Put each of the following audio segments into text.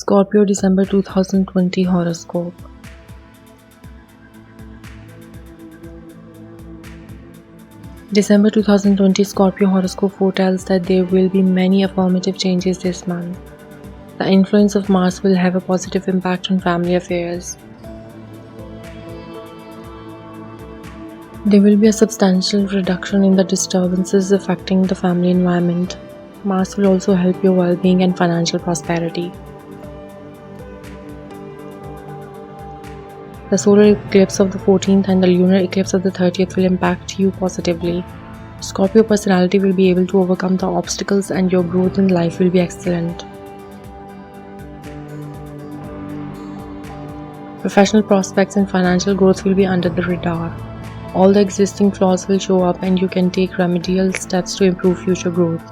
Scorpio December 2020 horoscope. December 2020 Scorpio horoscope foretells that there will be many affirmative changes this month. The influence of Mars will have a positive impact on family affairs. There will be a substantial reduction in the disturbances affecting the family environment. Mars will also help your well-being and financial prosperity. The solar eclipse of the 14th and the lunar eclipse of the 30th will impact you positively. Scorpio personality will be able to overcome the obstacles and your growth in life will be excellent. Professional prospects and financial growth will be under the radar. All the existing flaws will show up and you can take remedial steps to improve future growth.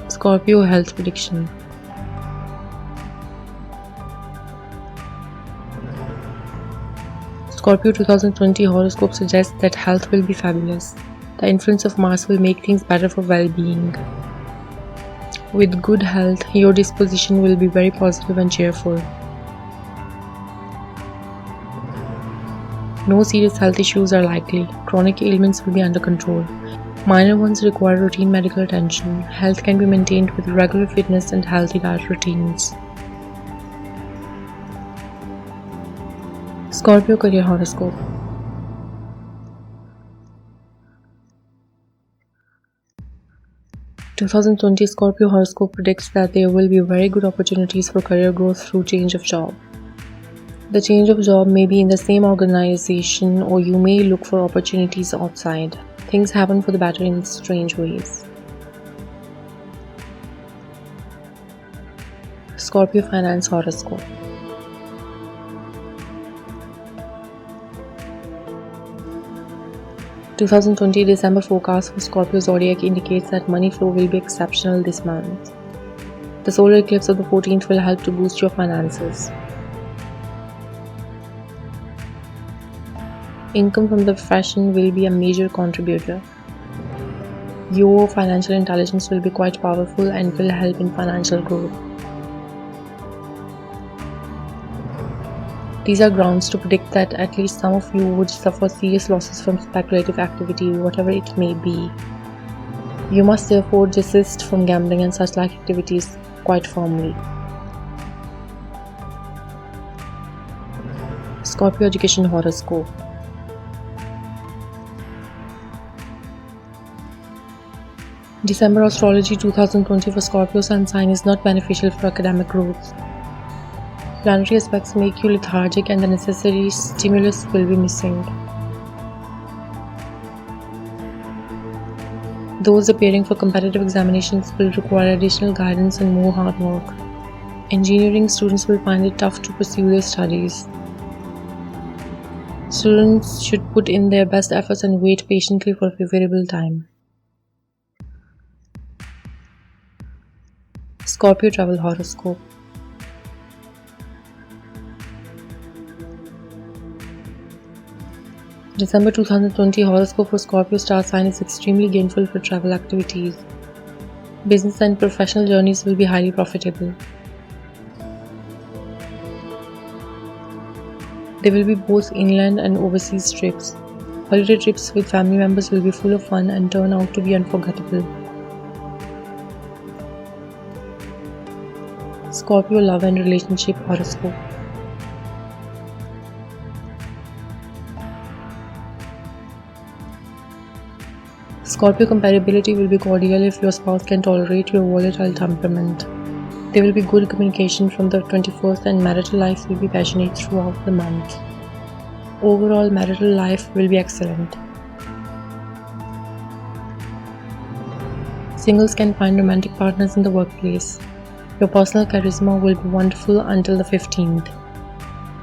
Scorpio health prediction. Scorpio 2020 horoscope suggests that health will be fabulous. The influence of Mars will make things better for well-being. With good health, your disposition will be very positive and cheerful. No serious health issues are likely. Chronic ailments will be under control. Minor ones require routine medical attention. Health can be maintained with regular fitness and healthy diet routines. Scorpio career horoscope. The 2020 Scorpio horoscope predicts that there will be very good opportunities for career growth through change of job. The change of job may be in the same organization or you may look for opportunities outside. Things happen for the better in strange ways. Scorpio finance horoscope. The 2020 December forecast for Scorpio zodiac indicates that money flow will be exceptional this month. The solar eclipse of the 14th will help to boost your finances. Income from the profession will be a major contributor. Your financial intelligence will be quite powerful and will help in financial growth. These are grounds to predict that at least some of you would suffer serious losses from speculative activity, whatever it may be. You must therefore desist from gambling and such like activities quite firmly. Scorpio education horoscope. December astrology 2020 for Scorpio sun sign is not beneficial for academic growth. Planetary aspects make you lethargic and the necessary stimulus will be missing. Those appearing for competitive examinations will require additional guidance and more hard work. Engineering students will find it tough to pursue their studies. Students should put in their best efforts and wait patiently for a favorable time. Scorpio travel horoscope. December 2020 horoscope for Scorpio star sign is extremely gainful for travel activities. Business and professional journeys will be highly profitable. There will be both inland and overseas trips. Holiday trips with family members will be full of fun and turn out to be unforgettable. Scorpio love and relationship horoscope. Scorpio compatibility will be cordial if your spouse can tolerate your volatile temperament. There will be good communication from the 21st and marital life will be passionate throughout the month. Overall marital life will be excellent. Singles can find romantic partners in the workplace. Your personal charisma will be wonderful until the 15th.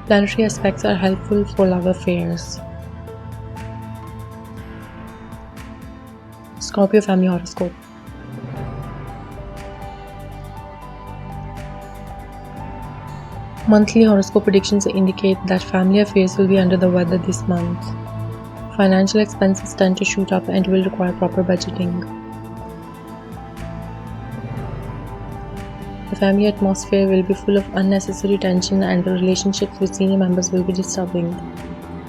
Planetary aspects are helpful for love affairs. Scorpio family horoscope. Monthly horoscope predictions indicate that family affairs will be under the weather this month. Financial expenses tend to shoot up and will require proper budgeting. The family atmosphere will be full of unnecessary tension and the relationships with senior members will be disturbing.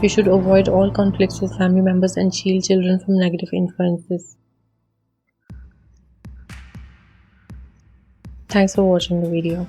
You should avoid all conflicts with family members and shield children from negative influences. Thanks for watching the video.